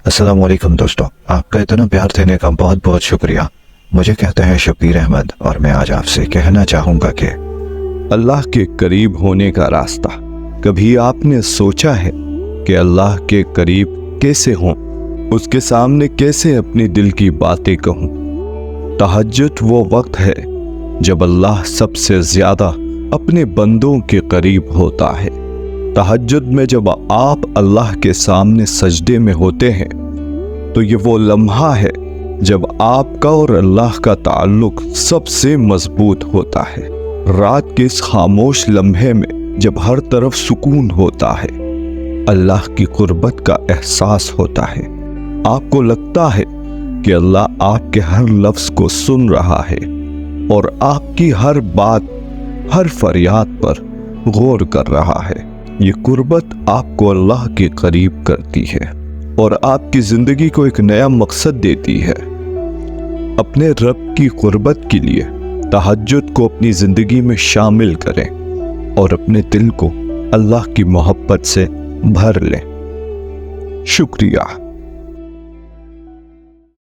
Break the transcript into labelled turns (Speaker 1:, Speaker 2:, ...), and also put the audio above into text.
Speaker 1: अस्सलाम वालेकुम दोस्तों, आपका इतना प्यार देने का बहुत बहुत शुक्रिया। मुझे कहते हैं शब्बीर अहमद और मैं आज आपसे कहना चाहूँगा कि
Speaker 2: अल्लाह के करीब होने का रास्ता। कभी आपने सोचा है कि अल्लाह के करीब कैसे हों, उसके सामने कैसे अपनी दिल की बातें कहूँ। तहज्जुद वो वक्त है जब अल्लाह सबसे ज़्यादा अपने बंदों के करीब होता है। तहज्जुद में जब आप अल्लाह के सामने सजदे में होते हैं तो ये वो लम्हा है जब आपका और अल्लाह का ताल्लुक सबसे मजबूत होता है। रात के इस खामोश लम्हे में जब हर तरफ सुकून होता है, अल्लाह की कुर्बत का एहसास होता है, आपको लगता है कि अल्लाह आपके हर लफ्ज़ को सुन रहा है और आपकी हर बात, हर फरियाद पर गौर कर रहा है। ये कुर्बत आपको अल्लाह के करीब करती है और आपकी ज़िंदगी को एक नया मकसद देती है। अपने रब की कुर्बत के लिए तहज्जुद को अपनी ज़िंदगी में शामिल करें और अपने दिल को अल्लाह की मोहब्बत से भर लें। शुक्रिया।